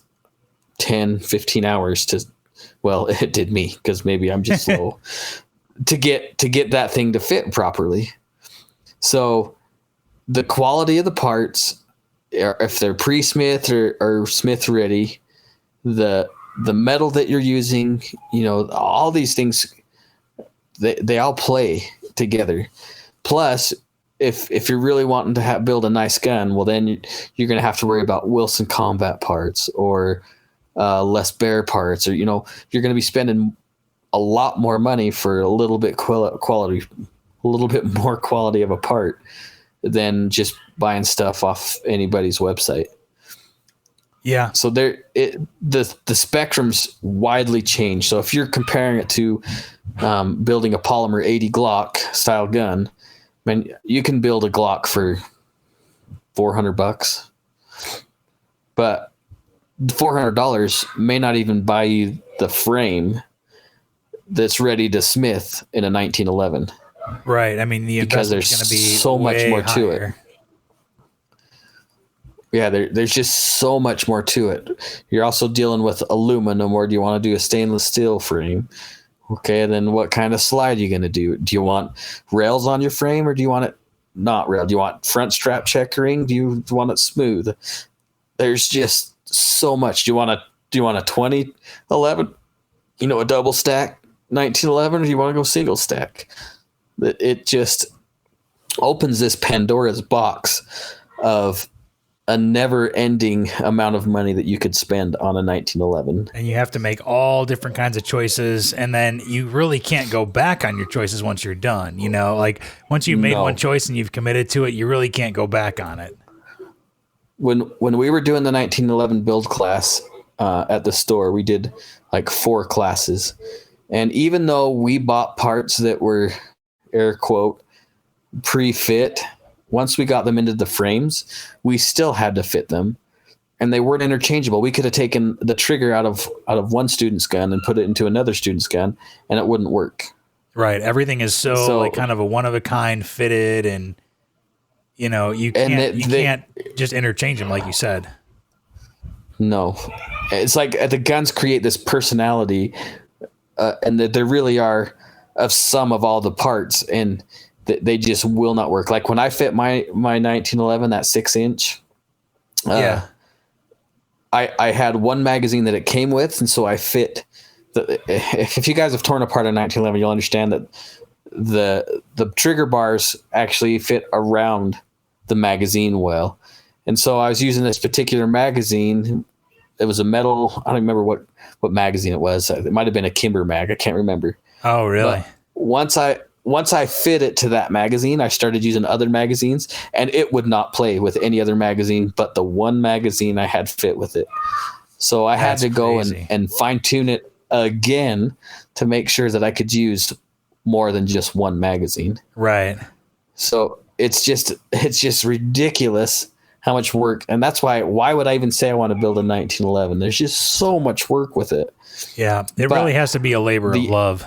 Speaker 2: 10, 15 hours to, well, it did me because maybe I'm just slow to get that thing to fit properly. So the quality of the parts, if they're pre-smith or smith ready, the metal that you're using, all these things, they all play together. Plus, if you're really wanting to build a nice gun, well, then you're going to have to worry about Wilson Combat parts or Les Baer parts, or you're going to be spending a lot more money for a little bit quality, a little bit more quality of a part than just buying stuff off anybody's website.
Speaker 3: Yeah.
Speaker 2: So the spectrum's widely changed. So if you're comparing it to building a Polymer 80 Glock style gun, man, you can build a Glock for $400, but $400 may not even buy you the frame that's ready to smith in a 1911.
Speaker 3: Right. I mean, the
Speaker 2: because
Speaker 3: investment's
Speaker 2: there's
Speaker 3: going to be
Speaker 2: so much more to it.
Speaker 3: higher.
Speaker 2: Yeah, there's just so much more to it. You're also dealing with aluminum, or do you want to do a stainless steel frame? Okay, then what kind of slide are you going to do? Do you want rails on your frame, or do you want it not rail? Do you want front strap checkering? Do you want it smooth? There's just so much. Do you want a 2011, a double stack 1911, or do you want to go single stack? It just opens this Pandora's box of a never-ending amount of money that you could spend on a 1911.
Speaker 3: And you have to make all different kinds of choices, and then you really can't go back on your choices once you're done. Like once you've made one choice and you've committed to it, you really can't go back on it.
Speaker 2: When we were doing the 1911 build class at the store, we did like 4 classes. And even though we bought parts that were, air quote, pre-fit, once we got them into the frames, we still had to fit them, and they weren't interchangeable. We could have taken the trigger out of one student's gun and put it into another student's gun, and it wouldn't work.
Speaker 3: Right. Everything is so like kind of a one of a kind fitted, and you can't just interchange them like you said.
Speaker 2: No, it's like the guns create this personality, and that there really are of some of all the parts, and they just will not work. Like when I fit my 1911, that 6-inch, I had one magazine that it came with, and so I fit. If you guys have torn apart a 1911, you'll understand that the trigger bars actually fit around the magazine well, and so I was using this particular magazine. It was a metal. I don't remember what magazine it was. It might have been a Kimber mag. I can't remember.
Speaker 3: Oh, really?
Speaker 2: But once I fit it to that magazine, I started using other magazines, and it would not play with any other magazine but the one magazine I had fit with it. So I had to go and fine tune it again to make sure that I could use more than just one magazine.
Speaker 3: Right.
Speaker 2: So it's just ridiculous how much work. And that's why would I even say I want to build a 1911? There's just so much work with it.
Speaker 3: Yeah. It really has to be a labor of love.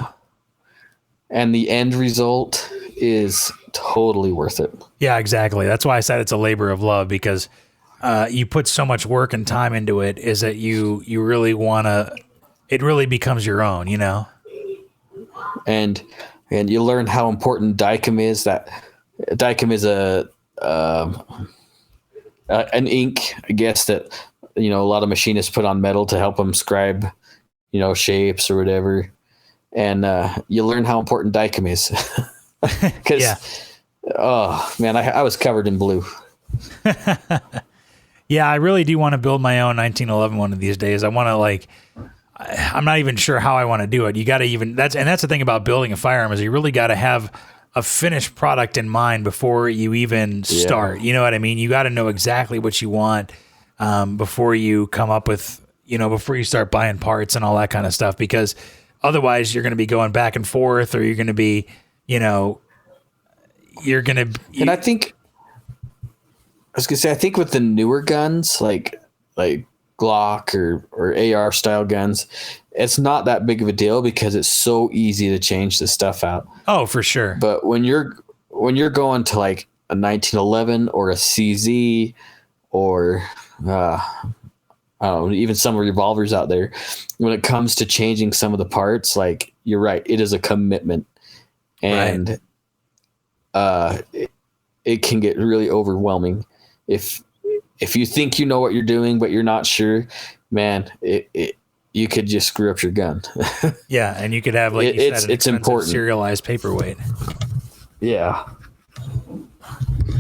Speaker 2: And the end result is totally worth it.
Speaker 3: Yeah, exactly. That's why I said it's a labor of love, because you put so much work and time into it, is that you really want to, it really becomes your own,
Speaker 2: And you learn how important Dicam is. That Dicam is an ink, I guess, that, a lot of machinists put on metal to help them scribe, shapes or whatever. And you learn how important Dicam is. Oh man, I was covered in blue.
Speaker 3: Yeah, I really do want to build my own 1911 one of these days. I want to I'm not even sure how I want to do it. You got to that's the thing about building a firearm, is you really got to have a finished product in mind before you even start. You know what I mean? You got to know exactly what you want before you come up with, before you start buying parts and all that kind of stuff, because otherwise you're going to be going back and forth, or you're going to be, and
Speaker 2: I think, I think with the newer guns, like Glock or AR style guns, it's not that big of a deal because it's so easy to change the stuff out.
Speaker 3: Oh, for sure.
Speaker 2: But when you're going to like a 1911 or a CZ or I don't know, even some revolvers out there, when it comes to changing some of the parts, like, you're right, it is a commitment, and it can get really overwhelming if you think you know what you're doing but you're not sure. Man, you could just screw up your gun.
Speaker 3: Yeah, and you could have, like you said,
Speaker 2: it's important
Speaker 3: serialized paperweight.
Speaker 2: Yeah.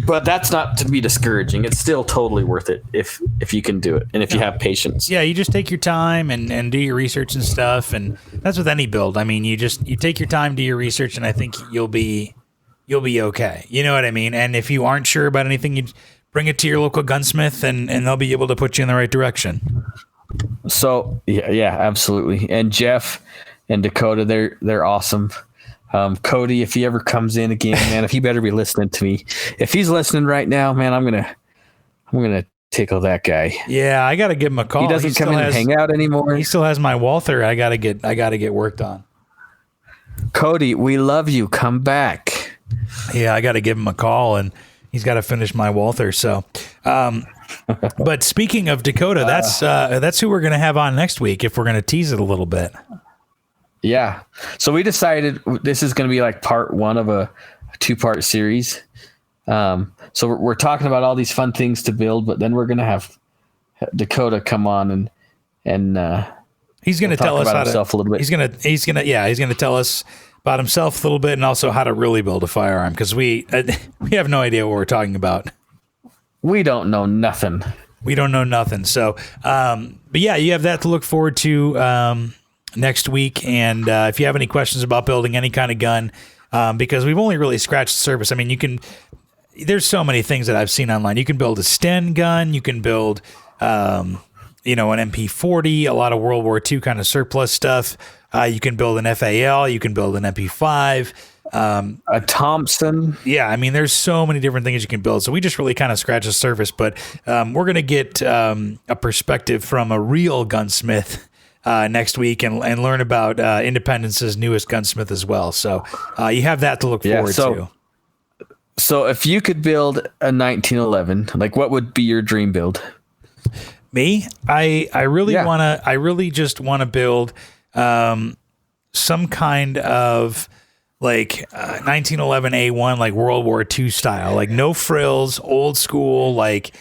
Speaker 2: But that's not to be discouraging. It's still totally worth it if you can do it and if you have patience.
Speaker 3: Yeah, you just take your time and do your research and stuff, and that's with any build. I mean, you take your time, do your research, and I think you'll be okay. You know what I mean? And if you aren't sure about anything, you bring it to your local gunsmith, and they'll be able to put you in the right direction.
Speaker 2: So yeah, absolutely. And Jeff and Dakota, they're awesome. Cody, if he ever comes in again, man, if he better be listening to me. If he's listening right now, man, I'm gonna tickle that guy.
Speaker 3: Yeah, I gotta give him a call.
Speaker 2: He doesn't come in and hang out anymore.
Speaker 3: He still has my Walther. I gotta get worked on.
Speaker 2: Cody, we love you. Come back.
Speaker 3: Yeah, I gotta give him a call, and he's got to finish my Walther. So, but speaking of Dakota, that's who we're gonna have on next week if we're gonna tease it a little bit.
Speaker 2: Yeah. So we decided this is going to be like part one of a 2-part series. So we're talking about all these fun things to build, but then we're going to have Dakota come on and
Speaker 3: he's going to tell us about
Speaker 2: himself a little bit.
Speaker 3: He's going to tell us about himself a little bit, and also how to really build a firearm, because we have no idea what we're talking about.
Speaker 2: We don't know nothing.
Speaker 3: So, but yeah, you have that to look forward to next week. And if you have any questions about building any kind of gun, because we've only really scratched the surface. I mean, there's so many things that I've seen online. You can build a Sten gun. You can build, an MP40, a lot of World War II kind of surplus stuff. You can build an FAL. You can build an MP5.
Speaker 2: A Thompson.
Speaker 3: Yeah, I mean, there's so many different things you can build. So we just really kind of scratch the surface. But we're going to get a perspective from a real gunsmith next week and learn about Independence's newest gunsmith as well. So you have that to look forward to.
Speaker 2: So if you could build a 1911, like, what would be your dream build?
Speaker 3: Me? I really just want to build some kind of like 1911 A1, like World War II style, like no frills, old school, like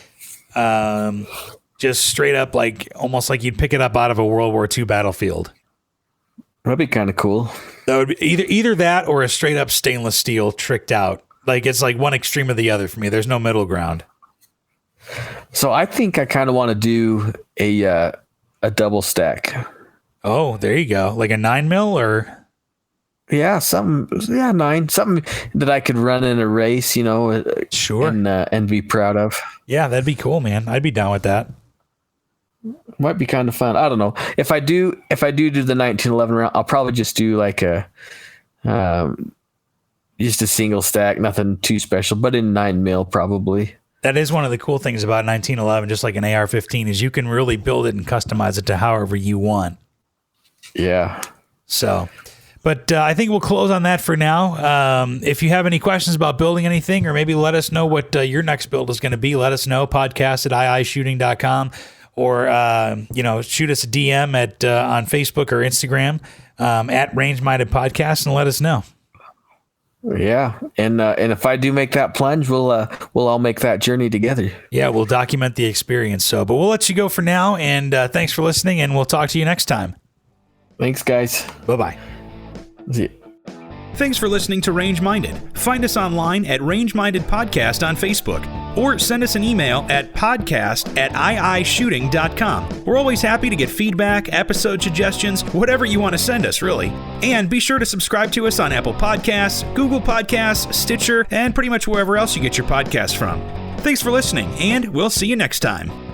Speaker 3: just straight up, like almost like you'd pick it up out of a World War II battlefield.
Speaker 2: That'd be kind of cool.
Speaker 3: That would be either that or a straight up stainless steel tricked out. Like, it's like one extreme or the other for me. There's no middle ground.
Speaker 2: So I think I kind of want to do a double stack.
Speaker 3: Oh, there you go. Like a 9mm or?
Speaker 2: Yeah, 9, something that I could run in a race,
Speaker 3: sure,
Speaker 2: and be proud of.
Speaker 3: Yeah, that'd be cool, man. I'd be down with that.
Speaker 2: Might be kind of fun. I don't know. If I do the 1911 round, I'll probably just do like just a single stack, nothing too special, but in 9mm probably.
Speaker 3: That is one of the cool things about 1911, just like an AR-15, is you can really build it and customize it to however you want.
Speaker 2: Yeah.
Speaker 3: So, but I think we'll close on that for now. If you have any questions about building anything, or maybe let us know what your next build is going to be, let us know, podcast@iishooting.com, or, shoot us a DM on Facebook or Instagram at Range Minded Podcast, and let us know.
Speaker 2: Yeah, and if I do make that plunge, we'll all make that journey together.
Speaker 3: Yeah, we'll document the experience. So, but we'll let you go for now, and thanks for listening, and we'll talk to you next time.
Speaker 2: Thanks, guys.
Speaker 3: Bye-bye.
Speaker 2: See you.
Speaker 1: Thanks for listening to Range Minded. Find us online at Range Minded Podcast on Facebook. or send us an email at podcast@iishooting.com. We're always happy to get feedback, episode suggestions, whatever you want to send us, really. And be sure to subscribe to us on Apple Podcasts, Google Podcasts, Stitcher, and pretty much wherever else you get your podcasts from. Thanks for listening, and we'll see you next time.